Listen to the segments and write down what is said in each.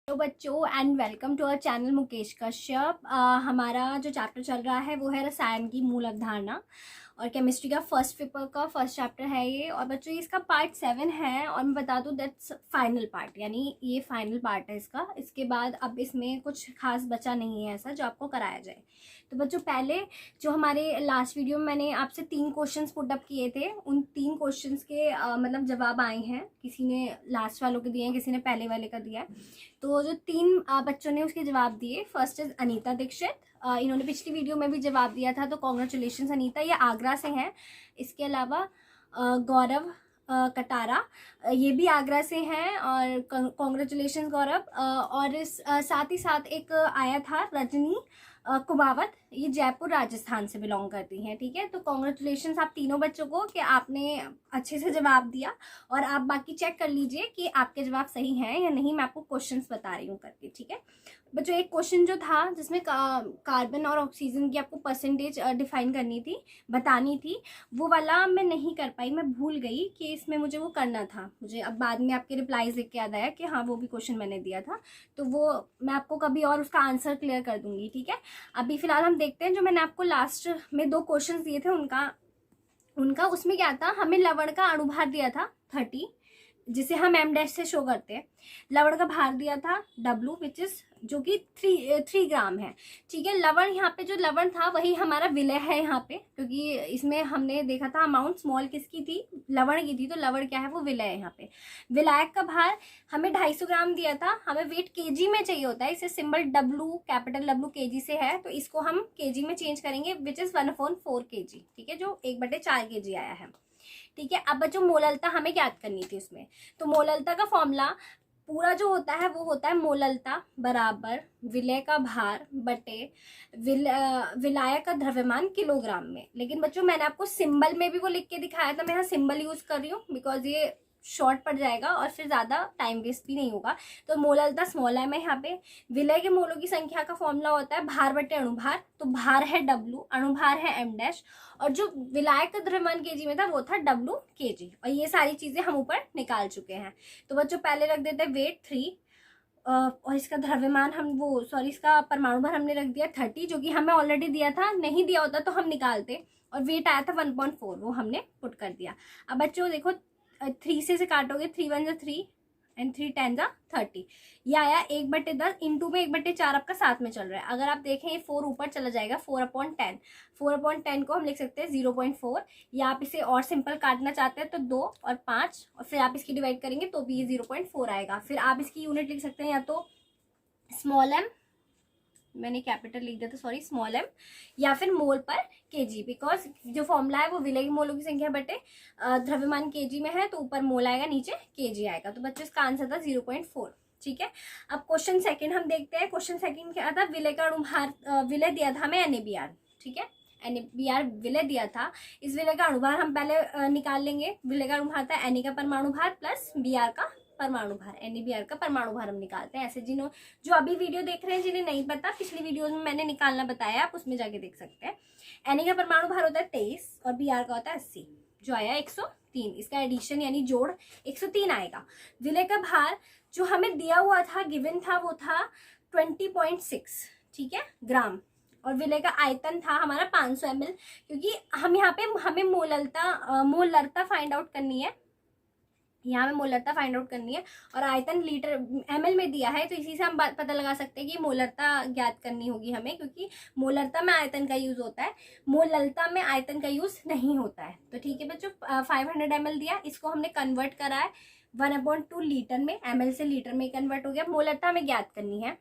Hello बच्चों and welcome to our channel Mukesh Kashyap. हमारा जो चैप्टर चल रहा है वो है रसायन की मूल अवधारणा और केमिस्ट्री का फर्स्ट पेपर का फर्स्ट चैप्टर है ये। और बच्चों इसका पार्ट 7 है और मैं बता दूं दैट्स फाइनल पार्ट, यानी ये फाइनल पार्ट है इसका। इसके बाद अब इसमें कुछ खास बचा नहीं है ऐसा जो आपको कराया जाए। तो बच्चों पहले जो हमारे लास्ट वीडियो में मैंने आपसे 3 क्वेश्चंस पुट अप किए थे, उन 3 क्वेश्चंस के मतलब जवाब आए हैं। किसी ने लास्ट वालों के दिए हैं, किसी ने पहले वाले का दिया है। तो जो 3 बच्चों ने उसके जवाब दिए, फर्स्ट इज अनीता दीक्षित। इन्होंने पिछली वीडियो में भी जवाब दिया था, तो कॉन्ग्रेचुलेशंस अनीता, ये आगरा से हैं। इसके अलावा गौरव कटारा, ये भी आगरा से हैं और कॉन्ग्रेचुलेशंस गौरव। और इस साथ ही साथ एक आया था रजनी कुमावत, ये जयपुर राजस्थान से बिलोंग करती हैं। ठीक है, तो कॉन्ग्रेचुलेशंस आप तीनों बच्चों को कि आपने अच्छे से जवाब दिया। और आप बाकी चेक कर लीजिए कि आपके जवाब सही हैं या नहीं, मैं आपको क्वेश्चंस बता रही हूँ करके। ठीक है बच्चों, एक क्वेश्चन जो था जिसमें कार्बन और ऑक्सीजन की आपको परसेंटेज डिफाइन करनी थी, बतानी थी, वो वाला मैं नहीं कर पाई, मैं भूल गई कि इसमें मुझे वो करना था। मुझे अब बाद में आपके रिप्लाईज देख के याद आया कि हाँ वो भी क्वेश्चन मैंने दिया था, तो वो मैं आपको कभी और उसका आंसर क्लियर कर दूंगी। ठीक है, अभी फिलहाल हम देखते हैं जो मैंने आपको लास्ट में 2 क्वेश्चन दिए थे उनका उसमें क्या था। हमें लवण का अणुभार दिया था 30, जिसे हम एम डैश से शो करते हैं। लवण का भार दिया था W, विच इज जो कि 3 ग्राम है। ठीक है, लवण यहाँ पे जो लवण था वही हमारा विलय है यहाँ पे, क्योंकि इसमें हमने देखा था अमाउंट स्मॉल किसकी थी, लवण की थी, तो लवण क्या है वो विलय है यहाँ पे। विलायक का भार हमें 250 ग्राम दिया था, हमें वेट केजी में चाहिए होता है, इसे symbol W, capital W KG से है, तो इसको हम केजी में चेंज करेंगे, विच इज 1/4 केजी। ठीक है, जो 1/4 केजी आया है। ठीक है, अब बच्चों मोललता हमें ज्ञात करनी थी उसमें। तो मोललता का फॉर्मूला पूरा जो होता है वो होता है मोललता बराबर विलय का भार बटे विलायक का द्रव्यमान किलोग्राम में। लेकिन बच्चों मैंने आपको सिंबल में भी वो लिख के दिखाया था, मैं यहाँ सिंबल यूज कर रही हूँ बिकॉज ये शॉर्ट पड़ जाएगा और फिर ज्यादा टाइम वेस्ट भी नहीं होगा। तो मोललता स्मॉल है, मैं यहाँ पे विलय के मोलों की संख्या का फॉर्मूला होता है भार बटे अणुभार, तो भार है W, अणुभार है M डैश, और जो विलायक का द्रव्यमान केजी में था वो था W केजी। और ये सारी चीजें हम ऊपर निकाल चुके हैं। तो बच्चों पहले रख देते हैं वेट 3, और इसका द्रव्यमान इसका परमाणु भार हमने रख दिया 30, जो कि हमें ऑलरेडी दिया था, नहीं दिया होता तो हम निकालते। और वेट आया था 1/4, वो हमने पुट कर दिया। अब बच्चों देखो 3 से काटोगे, 3 1 जा 3 एंड 3 10 जा 30, ये आया 1/10 इंटू में 1/4 आपका साथ में चल रहा है। अगर आप देखें ये 4 ऊपर चला जाएगा, 4/10, 4/10 को हम लिख सकते हैं 0.4, या आप इसे और सिंपल काटना चाहते हैं तो 2 और 5, और फिर आप इसकी डिवाइड करेंगे तो भी ये 0.4 आएगा। फिर आप इसकी यूनिट लिख सकते हैं या तो स्मॉल m, मैंने कैपिटल लिख दिया था सॉरी, स्मॉल m, या फिर मोल पर केजी, बिकॉज जो फॉर्मूला है वो विलय के मोलों की संख्या बटे द्रव्यमान केजी में है, तो ऊपर मोल आएगा नीचे केजी आएगा। तो बच्चों इसका आंसर था 0.4। ठीक है, अब क्वेश्चन सेकंड हम देखते हैं। क्वेश्चन सेकंड क्या था, विलय का अणुभार विलय दिया था हमें NaBr। ठीक है, NaBr विलय दिया था, इस विलय का अणुभार हम पहले निकाल लेंगे। विलय का अणुभार था Na का परमाणु भार प्लस Br का परमाणु भार, NaBr का परमाणु भार हम निकालते हैं। ऐसे जो अभी वीडियो देख रहे हैं जिन्हें नहीं पता, पिछली वीडियो में मैंने निकालना बताया, आप उसमें जाके देख सकते हैं। Na का परमाणु भार होता है 23 और Br का होता है 80, जो आया 103, इसका एडिशन यानी जोड़ 103 आएगा। विलय का भार जो हमें दिया हुआ था, गिवन था, वो था 20.6, ठीक है, ग्राम। और विलय का आयतन था हमारा 500 ml, क्योंकि हम यहाँ पे हमें मोलरता फाइंड आउट करनी है, यहाँ में मोलरता फाइंड आउट करनी है, और आयतन लीटर ml में दिया है, तो इसी से हम पता लगा सकते हैं कि मोलरता ज्ञात करनी होगी हमें, क्योंकि मोलरता में आयतन का यूज होता है, मोललता में आयतन का यूज नहीं होता है। तो ठीक है बच्चों, 500 ml दिया, इसको हमने कन्वर्ट करा है 1/2 लीटर में, ml से लीटर में कन्वर्ट हो गया। मोलरता हमें ज्ञात करनी है।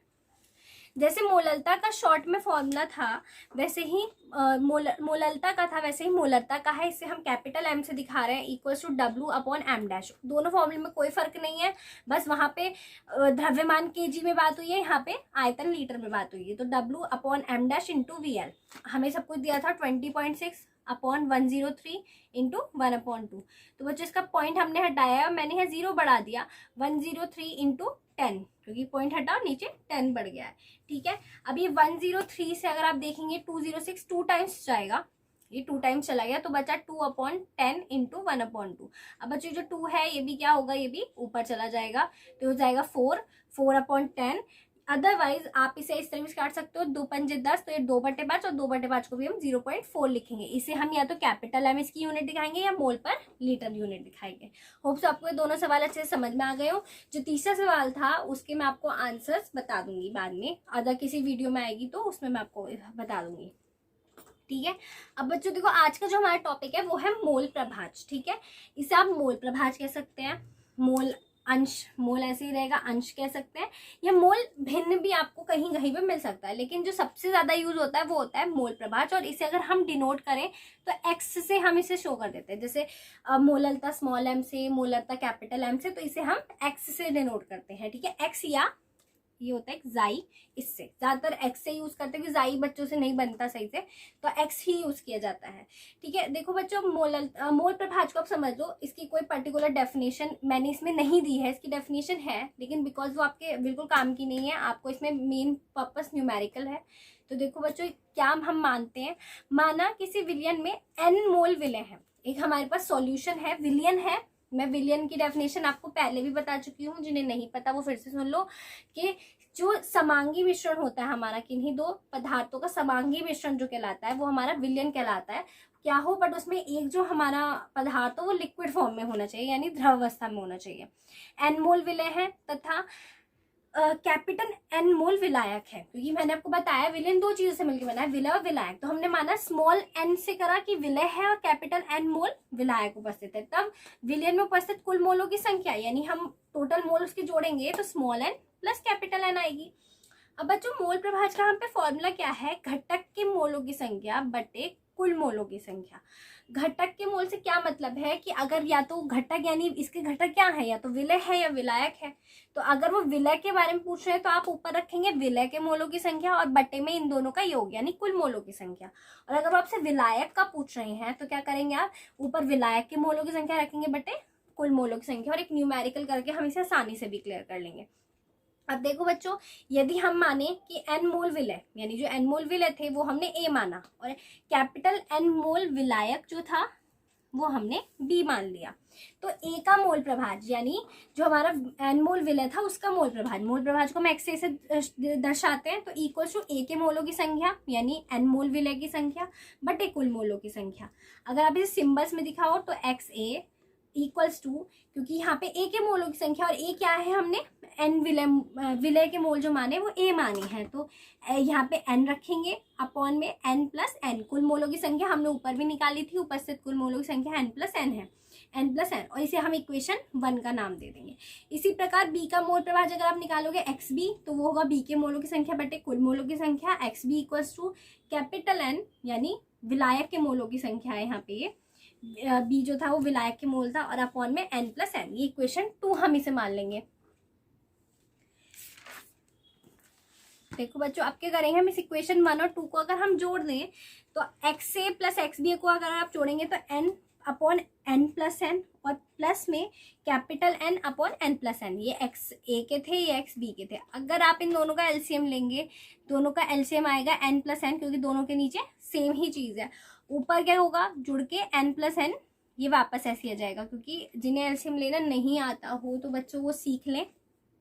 जैसे मोललता का शॉर्ट में फॉर्मूला था वैसे ही मोललता का था, वैसे ही मोलरता का है। इसे हम कैपिटल M से दिखा रहे हैं, इक्वल्स टू W/M डैश। दोनों फॉर्मूले में कोई फर्क नहीं है, बस वहां पे द्रव्यमान केजी में बात हुई है, यहाँ पे आयतन लीटर में बात हुई है। तो W/M डैश इंटू VL, हमें सब कुछ दिया था 20.6/103 इंटू 1/2। तो बच्चों इसका पॉइंट हमने हटाया, मैंने यहाँ 0 बढ़ा दिया, 103 इंटू 10, क्योंकि पॉइंट हटाओ नीचे 10 बढ़ गया है। ठीक है, अब ये 103 से अगर आप देखेंगे 206 2 टाइम्स जाएगा, ये 2 टाइम्स चला गया तो बचा 2/10 इंटू 1/2। अब बच्चों जो 2 है ये भी क्या होगा, ये भी ऊपर चला जाएगा तो हो जाएगा 4/10। अदरवाइज आप इसे इस तरह भी काट सकते हो, 2×5 = 10, तो ये 2/5 और 2/5 को भी हम 0.4 लिखेंगे। इसे हम या तो कैपिटल एम इसकी यूनिट दिखाएंगे या मोल पर लीटर यूनिट दिखाएंगे। होप्स आपको ये दोनों सवाल अच्छे से समझ में आ गए हो। जो तीसरा सवाल था उसके मैं आपको आंसर्स बता दूंगी बाद में, अदर किसी वीडियो में आएगी तो उसमें मैं आपको बता दूंगी, ठीक है। अब बच्चों देखो आज का जो हमारा टॉपिक है वो है मोल प्रभाज, ठीक है। इसे आप मोल प्रभाज कह सकते हैं, मोल अंश, मोल ऐसे ही रहेगा, अंश कह सकते हैं, या मोल भिन्न भी आपको कहीं कहीं पे मिल सकता है, लेकिन जो सबसे ज्यादा यूज होता है वो होता है मोल प्रभाज। और इसे अगर हम डिनोट करें तो एक्स से हम इसे शो कर देते हैं, जैसे मोललता स्मॉल एम से, मोललता कैपिटल एम से, तो इसे हम एक्स से डिनोट करते हैं, ठीक है। एक्स या ये होता है जाई, इससे ज्यादातर एक्स से यूज करते हैं, जाई बच्चों से नहीं बनता सही से, तो एक्स ही यूज किया जाता है, ठीक है। देखो बच्चों मोल प्रभाज को आप समझ लो, इसकी कोई पर्टिकुलर डेफिनेशन मैंने इसमें नहीं दी है, इसकी डेफिनेशन है लेकिन बिकॉज वो आपके बिल्कुल काम की नहीं है, आपको इसमें मेन पर्पस न्यूमेरिकल है। तो देखो बच्चों क्या हम मानते हैं, माना किसी विलयन में n मोल विलय है, एक हमारे पास सॉल्यूशन है, विलयन है। मैं विलयन की डेफिनेशन आपको पहले भी बता चुकी हूँ, जिन्हें नहीं पता वो फिर से सुन लो, कि जो समांगी मिश्रण होता है हमारा, किन्हीं दो पदार्थों का समांगी मिश्रण जो कहलाता है वो हमारा विलयन कहलाता है। क्या हो, बट उसमें एक जो हमारा पदार्थ हो वो लिक्विड फॉर्म में होना चाहिए, यानी द्रव अवस्था में होना चाहिए। n मोल विलय है तथा कैपिटल n मोल विलायक है, क्योंकि मैंने आपको बताया विलयन दो चीजों से मिलकर बना है, विलय और विलायक। तो हमने माना स्मॉल n से करा कि विलय है और कैपिटल n मोल विलायक उपस्थित है, तब विलयन में उपस्थित कुल मोलों की संख्या, यानी हम टोटल मोल उसके जोड़ेंगे तो small n plus capital n आएगी। अब बच्चों मोल प्रभाज का हम पे फॉर्मूला क्या है, घटक के मोलों की संख्या बटे कुल मोलों की संख्या। घटक के मोल से क्या मतलब है कि अगर या तो घटक, यानी इसके घटक क्या है, या तो विलय है या विलायक है, तो अगर वो विलय के बारे में पूछ रहे हैं तो आप ऊपर रखेंगे विलय के मोलों की संख्या और बटे में इन दोनों का योग, यानी कुल मोलों की संख्या। और अगर वो आपसे विलायक का पूछ रहे हैं तो क्या करेंगे आप, ऊपर विलायक के मोलों की संख्या रखेंगे बटे कुल मोलों की संख्या, और एक न्यूमेरिकल करके हम इसे आसानी से भी क्लियर कर लेंगे। अब देखो बच्चों, यदि हम माने कि n मोल विलय, यानी जो n मोल विलय थे वो हमने a माना, और कैपिटल n मोल विलायक जो था वो हमने b मान लिया, तो a का मोल प्रभाज, यानी जो हमारा n मोल विलय था उसका मोल प्रभाज को हम x से दर्शाते हैं, तो इक्वल टू a के मोलों की संख्या, यानी n मोल विलय की संख्या बटे कुल मोलों की संख्या। अगर आप इसे सिंबल्स में दिखाओ तो XA इक्वल्स टू, क्योंकि यहाँ पे a के मोलों की संख्या और a क्या है, हमने n विलय के मोल जो माने वो a माने हैं, तो यहाँ पे n रखेंगे अपॉन में n प्लस n, कुल मोलों की संख्या हमने ऊपर भी निकाली थी, उपस्थित कुल मोलों की संख्या n प्लस n है, n प्लस n, और इसे हम इक्वेशन 1 का नाम दे देंगे। इसी प्रकार b का मोल प्रभाज अगर आप निकालोगे xb तो वो होगा b के मोलों की संख्या बटे कुल मोलों की संख्या, xb equals to capital N, यानी विलायक के मोलों की संख्या है, यहाँ पे बी जो था वो विलायक के मोल था, और अपॉन में n प्लस n, ये इक्वेशन 2 हम इसे मान लेंगे। देखो बच्चों अब क्या करेंगे, हम इस इक्वेशन 1 और 2 को अगर हम जोड़ दें तो XA प्लस XB को अगर आप जोड़ेंगे तो n upon n plus n, और प्लस में capital N upon n plus n, ये XA के थे ये XB के थे। अगर आप इन दोनों का एलसीएम लेंगे, दोनों का एलसीएम आएगा n प्लस n, क्योंकि दोनों के नीचे सेम ही चीज है, ऊपर क्या होगा जुड़ के n प्लस n, ये वापस ऐसे आ जाएगा। क्योंकि जिन्हें एलसीएम लेना नहीं आता हो तो बच्चों वो सीख लें,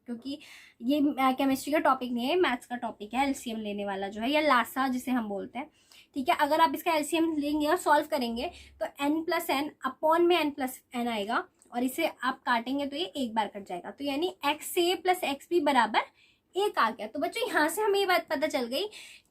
क्योंकि ये केमिस्ट्री का टॉपिक नहीं है, मैथ्स का टॉपिक है एलसीएम लेने वाला जो है, या लासा जिसे हम बोलते हैं, ठीक है। अगर आप इसका एलसीएम लेंगे और सॉल्व करेंगे तो n प्लस n अपॉन में n प्लस n आएगा, और इसे आप काटेंगे तो ये एक बार कट जाएगा, तो यानी XA प्लस XB बराबर 1 आ गया। तो बच्चों यहाँ से हमें ये बात पता चल गई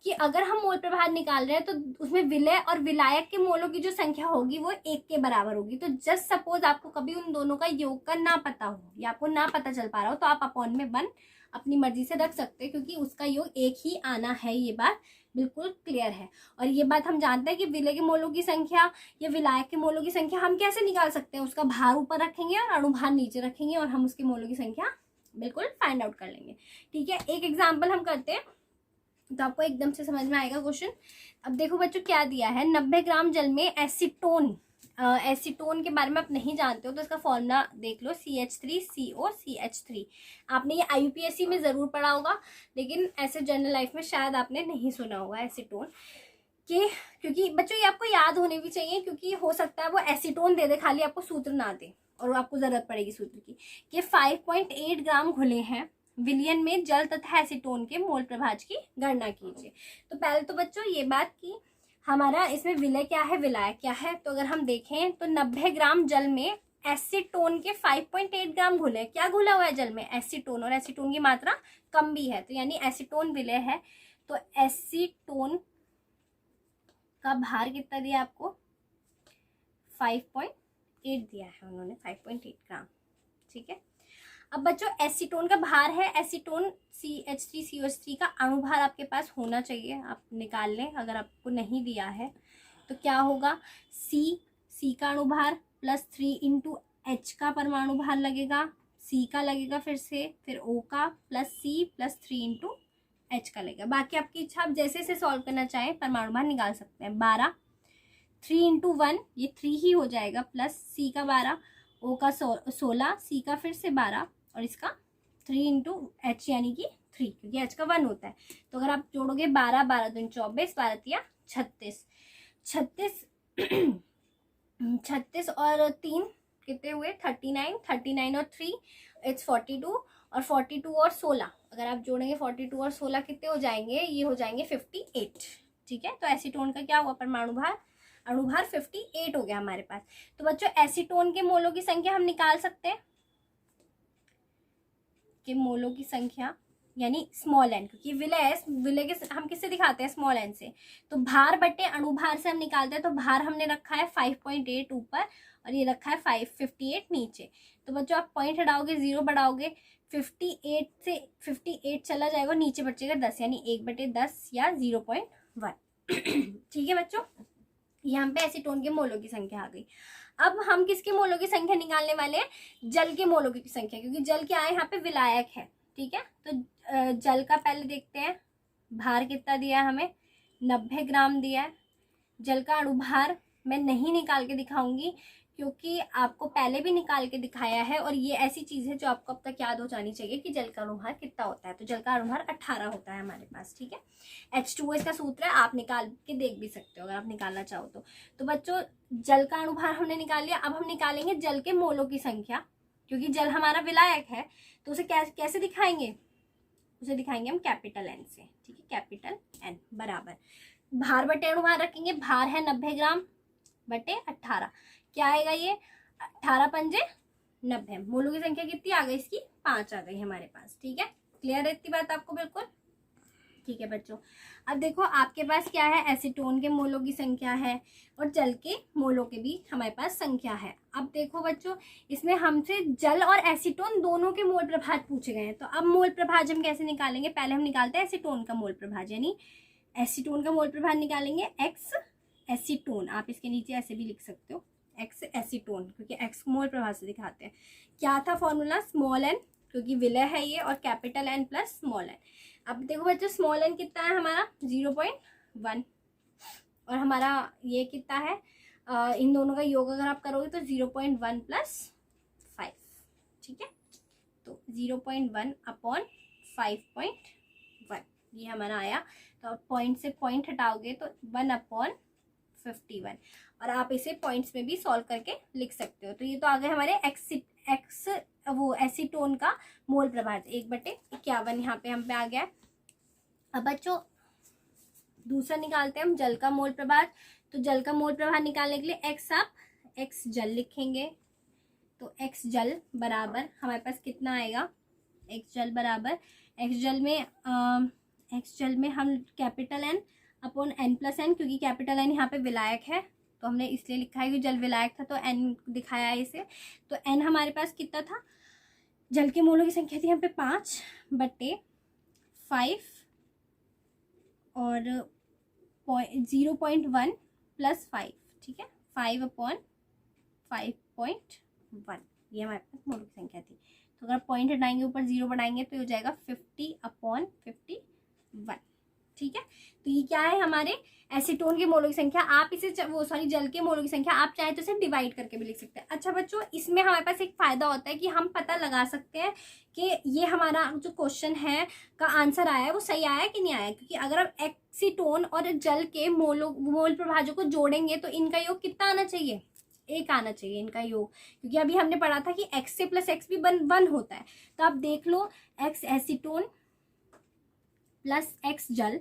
कि अगर हम मोल प्रभाज निकाल रहे हैं तो उसमें विलय और विलायक के मोलों की जो संख्या होगी वो 1 के बराबर होगी। तो जस्ट सपोज आपको कभी उन दोनों का योग का ना पता हो या आपको ना पता चल पा रहा हो तो आप अपॉन में 1 अपनी मर्जी से रख सकते हैं, क्योंकि उसका योग 1 ही आना है, ये बात बिल्कुल क्लियर है। और ये बात हम जानते हैं कि विलय के मोलों की संख्या या विलायक के मोलों की संख्या हम कैसे निकाल सकते हैं, उसका भार ऊपर रखेंगे और अणुभार नीचे रखेंगे और हम उसके मोलों की संख्या बिल्कुल फाइंड आउट कर लेंगे, ठीक है। एक एग्जाम्पल हम करते हैं तो आपको एकदम से समझ में आएगा क्वेश्चन। अब देखो बच्चों क्या दिया है, 90 ग्राम जल में एसीटोन, एसीटोन के बारे में आप नहीं जानते हो तो इसका फॉर्मूला देख लो, CH3COCH3। आपने ये IUPAC में जरूर पढ़ा होगा, लेकिन ऐसे जनरल लाइफ में शायद आपने नहीं सुना होगा एसीटोन। कि क्योंकि बच्चों ये आपको याद होने भी चाहिए, क्योंकि हो सकता है वो एसीटोन दे दे खाली, आपको सूत्र ना दे और आपको जरूरत पड़ेगी सूत्र की। कि 5.8 ग्राम घुले हैं विलियन में जल तथा एसीटोन के मोल प्रभाज की गणना कीजिए। तो पहले तो बच्चों ये बात की हमारा इसमें विलय क्या है, विलायक क्या है। तो अगर हम देखें तो 90 ग्राम जल में एसीटोन के 5.8 ग्राम घुले। क्या घुला हुआ है जल में? एसीटोन, और एसीटोन की मात्रा कम भी है, तो यानी एसीटोन विलय है। तो एसीटोन का भार कितना दिया आपको? 5.8 दिया है उन्होंने, 5.8 ग्राम। ठीक है। अब बच्चों एसीटोन का भार है, एसीटोन CH3COH3 का अणुभार आपके पास होना चाहिए, आप निकाल लें अगर आपको नहीं दिया है। तो क्या होगा? C का अणुभार प्लस 3 इंटू H का परमाणु भार लगेगा, C का लगेगा फिर O का plus C plus 3 into H का लगेगा। बाकी आपकी इच्छा, आप जैसे से सॉल्व करना चाहें परमाणु भार निकाल सकते हैं। 12 3 इंटू 1 ये 3 ही हो जाएगा, प्लस C का 12, O का 16, C का फिर से 12 और इसका 3 इंटू H यानी कि 3, क्योंकि H का 1 होता है। तो अगर आप जोड़ोगे 12 12 दूनी 24, 12 तिया 36, 36 और 3 कितने हुए? 39, 39 और 3 इट्स 42, और 42 और 16 अगर आप जोड़ेंगे 42 और 16 कितने हो जाएंगे? ये हो जाएंगे 58। ठीक है। तो एसीटोन का क्या हुआ? परमाणु भार, अणुभार 58 हो गया हमारे पास। तो बच्चों एसीटोन के मोलों की संख्या हम निकाल सकते हैं कि मोलों की संख्या यानी स्मॉल एन, क्योंकि विलय के हम किससे दिखाते हैं? स्मॉल एन से। तो भार बटे अणुभार से हम निकालते हैं। तो भार हमने रखा है 5.8 ऊपर और ये रखा है 58 नीचे। तो बच्चों आप पॉइंट हटाओगे, 0 बढ़ाओगे, 58 से 58 चला जाएगा, नीचे बचेगा 10 यानी 1/10 या 0.1। ठीक है बच्चों, यहाँ पे एसीटोन के मोलों की संख्या आ गई। अब हम किसके मोलों की संख्या निकालने वाले हैं? जल के मोलों की संख्या, क्योंकि जल क्या है? यहाँ पे विलायक है। ठीक है। तो जल का पहले देखते हैं, भार कितना दिया है हमें? 90 ग्राम दिया है। जल का अणुभार मैं नहीं निकाल के दिखाऊंगी, क्योंकि आपको पहले भी निकाल के दिखाया है, और ये ऐसी चीज है जो आपको अब तक याद हो जानी चाहिए कि जल का अणुभार कितना होता है। तो जल का अणुभार 18 होता है हमारे पास। ठीक है। H2O इसका सूत्र है, आप निकाल के देख भी सकते हो अगर आप निकालना चाहो तो बच्चों जल का अणुभार हमने निकाल लिया। अब हम निकालेंगे जल के मोलों की संख्या, क्योंकि जल हमारा विलायक है। तो उसे कैसे दिखाएंगे? उसे दिखाएंगे हम कैपिटल एन से। ठीक है। कैपिटल एन बराबर भार बटे अणुभार रखेंगे। भार है 90 ग्राम बटे 18, क्या आएगा ये? 18 पंजे 90। मोलों की संख्या कितनी आ गई इसकी? 5 आ गई हमारे पास। ठीक है। क्लियर है इतनी बात आपको? बिल्कुल ठीक है बच्चों। अब देखो आपके पास क्या है? एसीटोन के मोलों की संख्या है और जल के मोलों के भी हमारे पास संख्या है। अब देखो बच्चों, इसमें हमसे जल और एसीटोन दोनों के मोल प्रभाज पूछे गए हैं। तो अब मोल प्रभाज हम कैसे निकालेंगे? पहले हम निकालते हैं एसीटोन का मोल प्रभाज, यानी एसीटोन का मोल प्रभाज निकालेंगे एक्स एसीटोन। आप इसके नीचे ऐसे भी लिख सकते हो एक्स एसीटोन, क्योंकि एक्स मोल प्रभाज से दिखाते हैं। क्या था फॉर्मूला? स्मॉल एन, क्योंकि विलय है ये, और capital N plus small N. अब देखो बच्चों स्मॉल एन कितना है हमारा? 0.1, और हमारा ये कितना है? इन दोनों का योग अगर आप करोगे तो 0.1 प्लस 5। ठीक है। तो 0.1 अपॉन 5.1 ये हमारा आया। तो पॉइंट से पॉइंट हटाओगे तो 1 अपॉन 51, और आप इसे पॉइंट्स में भी सॉल्व करके लिख सकते हो। तो ये तो आ गए हमारे वो एसीटोन का मोल प्रभाज 1/51 यहाँ पे हम पे आ गया। अब बच्चों दूसरा निकालते हैं हम जल का मोल प्रभाज। तो जल का मोल प्रभाज निकालने के लिए एक्स जल लिखेंगे। तो एक्स जल बराबर हमारे पास कितना आएगा? एक्स जल बराबर एक्स जल में हम capital N upon N plus N, क्योंकि कैपिटल एन यहाँ पे विलायक है तो हमने इसलिए लिखा है कि जल विलायक था तो एन दिखाया है इसे। तो एन हमारे पास कितना था? जल के मोलों की संख्या थी यहाँ पे 5/5 और 0.1 प्लस 5। ठीक है। 5/5.1 ये हमारे पास मोलों की संख्या थी। तो अगर पॉइंट हटाएंगे ऊपर 0 बढ़ाएंगे तो हो जाएगा 50/51। ठीक है, तो ये क्या है हमारे एसीटोन के मोलों की संख्या। आप इसे जल के मोलों की संख्या आप चाहे तो इसे डिवाइड करके भी लिख सकते हैं। अच्छा बच्चों, इसमें हमारे पास एक फायदा होता है कि हम पता लगा सकते हैं कि ये हमारा जो क्वेश्चन है का आंसर आया है वो सही आया कि नहीं आया, क्योंकि अगर आप एसीटोन और जल के मोल प्रभाजक को जोड़ेंगे तो इनका योग कितना आना चाहिए, 1 आना चाहिए इनका योग, क्योंकि अभी हमने पढ़ा था कि x से प्लस एक्स भी 1 होता है। तो आप देख लो x एसीटोन प्लस x जल,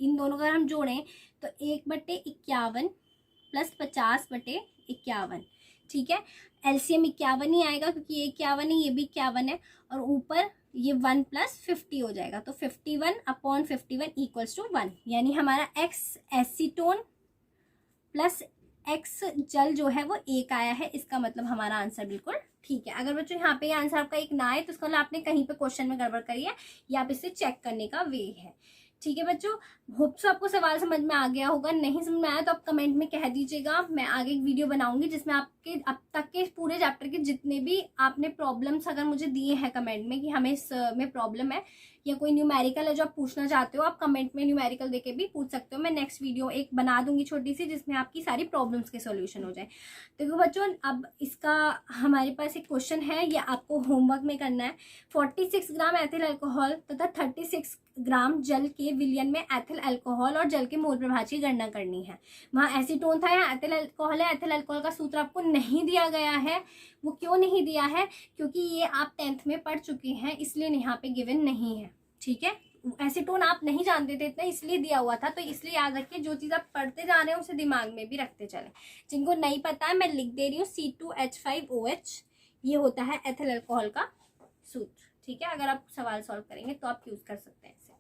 इन दोनों का हम जोड़ें तो 1/51 प्लस 50/51, ठीक है। एलसीएम 51 ही आएगा क्योंकि ये 51 है, ये भी 51 है, और ऊपर ये 1 + 50 हो जाएगा, तो 51/51 इक्वल्स टू 1, यानी हमारा x एसीटोन प्लस x जल जो है वो 1 आया है। इसका मतलब हमारा आंसर बिल्कुल ठीक है। अगर बच्चों यहाँ पे आंसर आपका 1 ना आए तो इसका मतलब आपने कहीं पे क्वेश्चन में गड़बड़ करी है, या आप इसे चेक करने का वे है। ठीक है बच्चों, होप सो आपको सवाल समझ में आ गया होगा। नहीं समझ में आया तो आप कमेंट में कह दीजिएगा, मैं आगे एक वीडियो बनाऊंगी जिसमें आपके अब तक के पूरे चैप्टर के जितने भी आपने प्रॉब्लम्स अगर मुझे दिए हैं कमेंट में कि हमें इसमें प्रॉब्लम है या कोई न्यूमेरिकल है जो आप पूछना चाहते हो, आप कमेंट में न्यूमेरिकल देके भी पूछ सकते हो। मैं नेक्स्ट वीडियो एक बना दूंगी छोटी सी जिसमें आपकी सारी प्रॉब्लम्स के सॉल्यूशन हो जाए। तो बच्चों अब इसका हमारे पास एक क्वेश्चन है, ये आपको होमवर्क में करना है। 46 ग्राम एथिल अल्कोहल तथा 36 ग्राम जल के विलयन में एथिल अल्कोहल और जल के मोल प्रभाज की गणना करनी है। वहाँ एसीटोन था, यहाँ एथिल अल्कोहल है। एथिल अल्कोहल का सूत्र आपको नहीं दिया गया है। वो क्यों नहीं दिया है, क्योंकि ये आप 10th में पढ़ चुके हैं, इसलिए यहाँ पे गिवन नहीं है। ठीक है, एसीटोन आप नहीं जानते थे इतना, इसलिए दिया हुआ था। तो इसलिए याद रखिए, जो चीज़ आप पढ़ते जा रहे हैं उसे दिमाग में भी रखते चलें। जिनको नहीं पता है मैं लिख दे रही हूँ, C2H5OH ये होता है एथिल अल्कोहल का सूत्र। ठीक है, अगर आप सवाल सॉल्व करेंगे तो आप यूज कर सकते हैं इसे।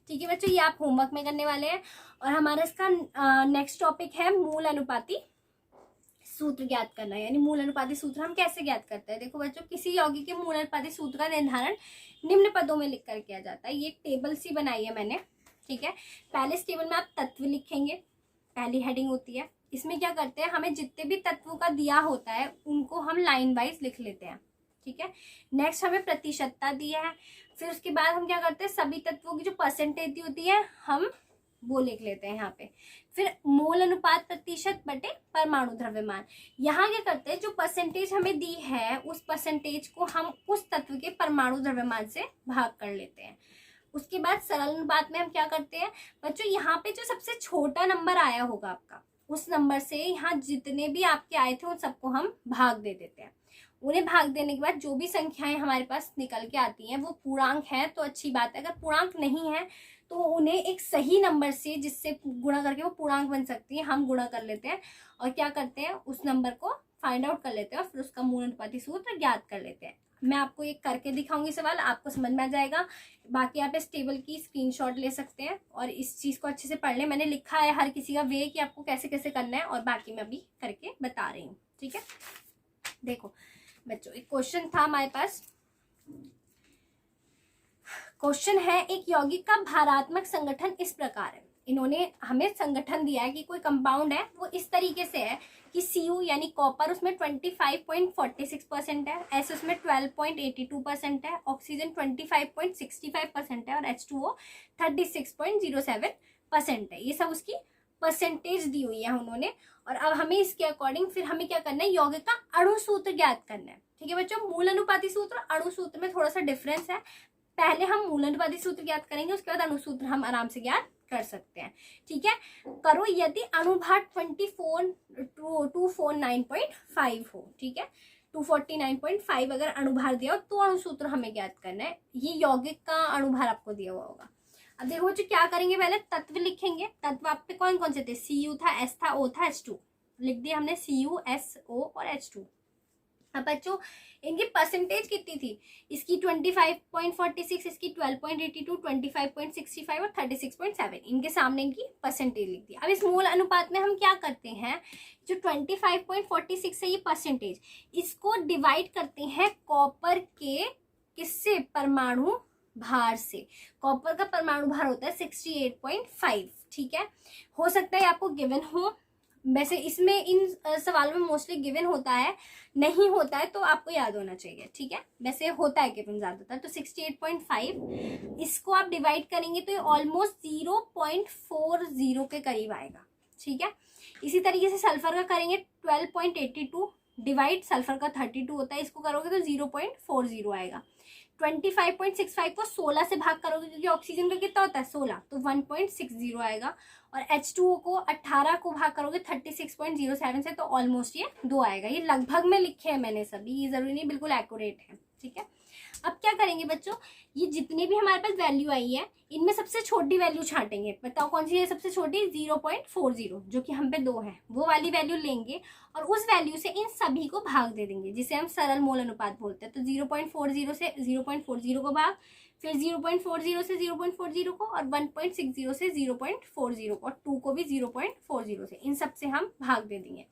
ठीक है बच्चों, ये आप होमवर्क में करने वाले हैं। और हमारा इसका नेक्स्ट टॉपिक है मूल अनुपाती सूत्र ज्ञात करना, यानी मूल अनुपाती सूत्र हम कैसे ज्ञात करते हैं। देखो बच्चों, किसी यौगिक के मूल अनुपाती सूत्र का निर्धारण निम्न पदों में लिखकर किया जाता है। ये एक टेबल सी बनाई है मैंने। ठीक है, पहले इस टेबल में आप तत्व लिखेंगे, पहली हेडिंग होती है। इसमें क्या करते हैं, हमें जितने भी तत्वों का दिया होता है उनको हम लाइन वाइज लिख लेते हैं। ठीक है, नेक्स्ट हमें प्रतिशतता दिया है। फिर उसके बाद हम क्या करते हैं, सभी तत्वों की जो परसेंटेज दी होती है हम वो लिख लेते हैं यहाँ पे। फिर मोल अनुपात प्रतिशत बटे परमाणु द्रव्यमान। यहाँ क्या करते हैं, जो परसेंटेज हमें दी है उस परसेंटेज को हम उस तत्व के परमाणु द्रव्यमान से भाग कर लेते हैं। उसके बाद सरल अनुपात में हम क्या करते हैं बच्चों, यहाँ पे जो सबसे छोटा नंबर आया होगा आपका, उस नंबर से यहाँ जितने भी आपके आए थे उन सबको हम भाग दे देते हैं। उन्हें भाग देने के बाद जो भी संख्याएं हमारे पास निकल के आती हैं वो पूर्णांक है तो अच्छी बात है। अगर पूर्णांक नहीं है तो उन्हें एक सही नंबर से जिससे गुणा करके वो पूर्णांक बन सकती है हम गुणा कर लेते हैं, और क्या करते हैं उस नंबर को फाइंड आउट कर लेते हैं और फिर उसका मूल अनुपाती सूत्र ज्ञात कर लेते हैं। मैं आपको एक करके दिखाऊंगी सवाल, आपको समझ में आ जाएगा। बाकी आप इस टेबल की स्क्रीनशॉट ले सकते हैं और इस चीज़ को अच्छे से पढ़ लें। मैंने लिखा है हर किसी का वे कि आपको कैसे कैसे करना है, और बाकी मैं अभी करके बता रही हूँ। ठीक है, देखो बच्चों, एक क्वेश्चन था हमारे पास। क्वेश्चन है, एक यौगिक का भारात्मक संगठन इस प्रकार है। इन्होंने हमें संगठन दिया है कि कोई कंपाउंड है वो इस तरीके से है कि Cu यानी कॉपर उसमें 25.46% है, S उसमें 12.82% है, ऑक्सीजन 25.65% है और H2O 36.07% है। ये सब उसकी परसेंटेज दी हुई है उन्होंने। और अब हमें इसके अकॉर्डिंग फिर हमें क्या करना है, यौगिक का अणु सूत्र ज्ञात करना है। ठीक है बच्चों, मूल अनुपाती सूत्र अणु सूत्र में थोड़ा सा डिफरेंस है। पहले हम मूल अनुपाती सूत्र ज्ञात करेंगे, उसके बाद अणु सूत्र हम आराम से ज्ञात कर सकते हैं। ठीक है, करो यदि अणुभार 249.5 हो। ठीक है, 249.5 अगर अणुभार दिया हो तो अणु सूत्र हमें ज्ञात करना है। ये यौगिक का अणुभार आपको दिया हुआ होगा। अब देखो बच्चों क्या करेंगे, पहले तत्व लिखेंगे। तत्व आप पे कौन कौन से थे, Cu था, S था, O था, H2 लिख दिया हमने, Cu, S, O और H2। अब बच्चों इनकी परसेंटेज कितनी थी, इसकी 25.46, इसकी 12.82, 25.65 और 36.7, इनके सामने इनकी परसेंटेज लिख दी। अब इस मूल अनुपात में हम क्या करते हैं, जो 25.46 है ये परसेंटेज, इसको डिवाइड करते हैं कॉपर के किससे, परमाणु भार से। कॉपर का परमाणु भार होता है 68.5। ठीक है, हो सकता है आपको गिवन हो, वैसे इसमें इन सवालों में मोस्टली गिवन होता है, नहीं होता है तो आपको याद होना चाहिए, ठीक है। वैसे होता है गिवन ज्यादातर। तो 68.5 इसको आप डिवाइड करेंगे तो ये ऑलमोस्ट 0.40 के करीब आएगा, ठीक है। इसी तरीके से सल्फर का करेंगे 12.82 डिवाइड, सल्फर का 32 होता है, इसको करोगे तो 0.40 आएगा। 25.65 को 16 से भाग करोगे क्योंकि ऑक्सीजन का कितना होता है 16, तो 1.60 आएगा। और H2O को 18 को भाग करोगे 36.07 से, तो ऑलमोस्ट ये 2 आएगा। ये लगभग में लिखे हैं मैंने सभी, ये जरूरी नहीं बिल्कुल एक्यूरेट है, ठीक है। अब क्या करेंगे बच्चों, ये जितने भी हमारे पास वैल्यू आई है इनमें सबसे छोटी वैल्यू छांटेंगे। बताओ कौन सी है सबसे छोटी, 0.40 जो कि हम पे 2 है, वो वाली वैल्यू लेंगे और उस वैल्यू से इन सभी को भाग दे देंगे, जिसे हम सरल मोल अनुपात बोलते हैं। तो 0.40 से 0.40 को भाग, फिर 0.40 से 0.40 को, और 1.60 से 0.40 को, और 2 को भी 0.40 से, इन सब से हम भाग दे देंगे।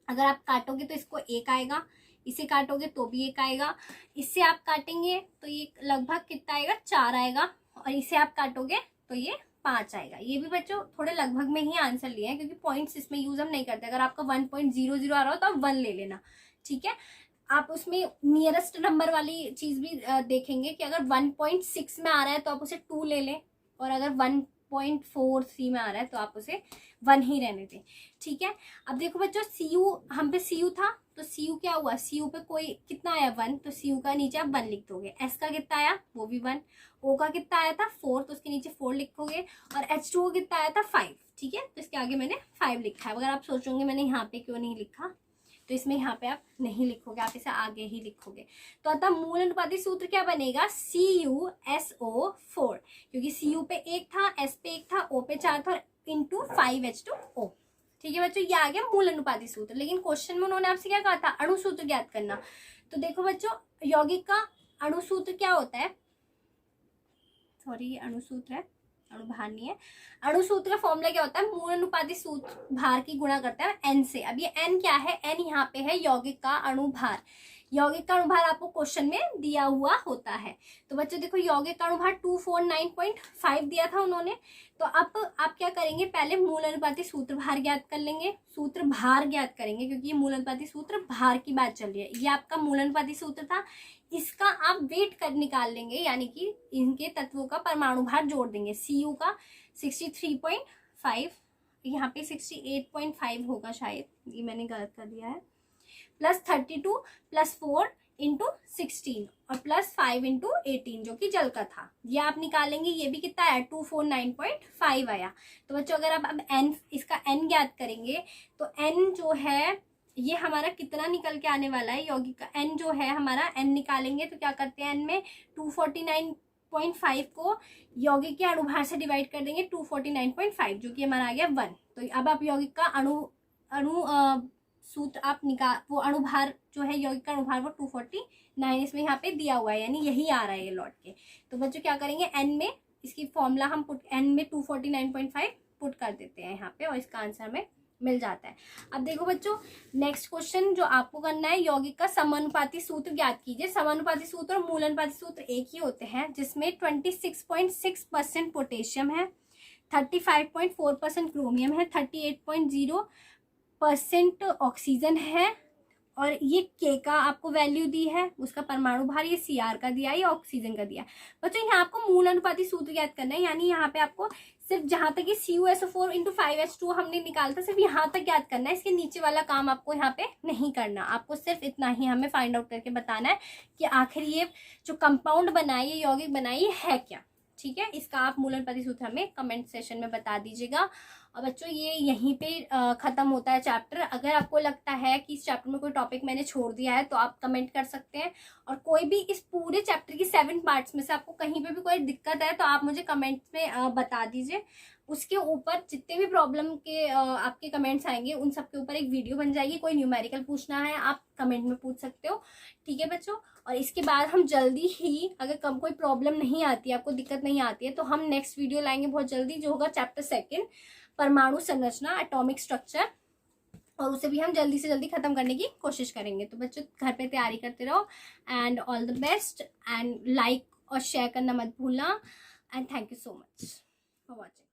अगर आप काटोगे तो इसको 1 आएगा, इसे काटोगे तो भी 1 आएगा, इससे आप काटेंगे तो ये लगभग कितना आएगा 4 आएगा, और इसे आप काटोगे तो ये 5 आएगा। ये भी बच्चों थोड़े लगभग में ही आंसर लिए हैं क्योंकि पॉइंट्स इसमें यूज हम नहीं करते। अगर आपका 1.00 आ रहा हो तो आप 1 ले लेना, ठीक है। आप उसमें नियरेस्ट नंबर वाली चीज भी देखेंगे कि अगर 1.6 में आ रहा है तो आप उसे 2 ले लें, और अगर 1.43 में आ रहा है तो आप उसे 1 ही रहने दें, ठीक है। अब देखो बच्चों, CU हम पे CU था तो CU क्या हुआ, CU पे कोई कितना आया 1, तो CU का नीचे आप 1 लिख दोगे। S का कितना आया वो भी 1, O का कितना आया था 4 तो उसके नीचे 4 लिखोगे, और H2O कितना आया था 5, ठीक है। तो इसके आगे मैंने 5 लिखा है। अगर आप सोचोगे मैंने यहाँ पे क्यों नहीं लिखा, तो इसमें यहाँ पे आप नहीं लिखोगे, आप इसे आगे ही लिखोगे। तो अतः मूल अनुपाती सूत्र क्या बनेगा, CuSO4, क्योंकि CU पे 1 था, S पे 1 था, O पे 4 था, इंटू 5H2O, ठीक है बच्चों। ये आ गया मूल अनुपाती सूत्र। लेकिन क्वेश्चन में उन्होंने आपसे क्या कहा था, अणु सूत्र ज्ञात करना। तो देखो बच्चों, यौगिक का अणु सूत्र क्या होता है, सॉरी ये अणु सूत्र है, अणुभार नहीं है। अणु सूत्र का फॉर्मूला क्या होता है, मूल अनुपाती सूत्र भार की गुणा करता है n से। अब ये n क्या है, n यहाँ पे है यौगिक का अणुभार। यौगिक का अणुभार आपको क्वेश्चन में दिया हुआ होता है। तो बच्चों देखो, यौगिक का अणुभार 249.5 दिया था उन्होंने। तो अब आप क्या करेंगे, पहले मूल अनुपाती सूत्र भार ज्ञात कर लेंगे, सूत्र भार ज्ञात करेंगे क्योंकि ये मूल अनुपाती सूत्र भार की बात चल रही है। ये आपका मूल अनुपाती सूत्र था, इसका आप वेट कर निकाल लेंगे, यानी कि इनके तत्वों का परमाणु भार जोड़ देंगे। CU का 63.5, यहाँ पे 68.5 होगा शायद, ये मैंने गलत कर दिया है, प्लस 32 प्लस 4 इंटू 16 और प्लस 5 इंटू 18 जो कि जल का था, ये आप निकालेंगे। ये भी कितना आया 249.5 आया। तो बच्चों अगर आप अब n इसका n ज्ञात करेंगे तो n जो है ये हमारा कितना निकल के आने वाला है, यौगिक का n जो है हमारा, n निकालेंगे तो क्या करते हैं, n में 249.5 को यौगिक के अणुभार से डिवाइड कर देंगे 249.5 जो कि हमारा आ गया 1। तो अब आप यौगिक का अणु सूत्र आप वो अणुभार जो है यौगिक का अणुभार वो 249 इसमें यहाँ पे दिया हुआ है, यानी यही आ रहा है ये लौट के। तो बच्चों क्या करेंगे, n में इसकी फॉर्मूला हम n में 249.5 पुट कर देते हैं यहाँ पे, और इसका आंसर हमें मिल जाता है। अब देखो बच्चों, नेक्स्ट क्वेश्चन जो आपको करना है, यौगिक का समानुपाती सूत्र ज्ञात कीजिए। समानुपाती सूत्र और मूल अनुपाती सूत्र एक ही होते हैं, जिसमें 26.6% पोटेशियम है, 35.4% क्रोमियम है, 38.0% ऑक्सीजन है, और ये K का आपको वैल्यू दी है, उसका परमाणु भार ये Cr का दिया है, ये ऑक्सीजन का दिया है। बच्चों यहाँ आपको मूल अनुपाती सूत्र ज्ञात करना है, यानी यहाँ पे आपको सिर्फ जहां तक ये CuSO4 इंटू 5H2 हमने निकालता सिर्फ यहाँ तक ज्ञात करना है, इसके नीचे वाला काम आपको यहाँ पे नहीं करना। आपको सिर्फ इतना ही हमें फाइंड आउट करके बताना है कि आखिर ये जो कंपाउंड बनाई है, यौगिक बनाई है क्या, ठीक है। इसका आप मूल अनुपाती सूत्र हमें कमेंट सेशन में बता दीजिएगा। और बच्चों ये यहीं पे खत्म होता है चैप्टर। अगर आपको लगता है कि इस चैप्टर में कोई टॉपिक मैंने छोड़ दिया है तो आप कमेंट कर सकते हैं, और कोई भी इस पूरे चैप्टर की 7 पार्ट्स में से आपको कहीं पे भी कोई दिक्कत है तो आप मुझे कमेंट्स में बता दीजिए। उसके ऊपर जितने भी प्रॉब्लम के आपके कमेंट्स आएंगे उन सब के ऊपर एक वीडियो बन जाएगी। कोई न्यूमेरिकल पूछना है आप कमेंट में पूछ सकते हो, ठीक है बच्चों। और इसके बाद हम जल्दी ही, अगर कम कोई प्रॉब्लम नहीं आती है, आपको दिक्कत नहीं आती है, तो हम नेक्स्ट वीडियो लाएंगे बहुत जल्दी, जो होगा चैप्टर 2 परमाणु संरचना, एटॉमिक स्ट्रक्चर, और उसे भी हम जल्दी से जल्दी खत्म करने की कोशिश करेंगे। तो बच्चों घर पे तैयारी करते रहो, and all the best, and like और शेयर करना मत भूलना, and thank you so much for watching.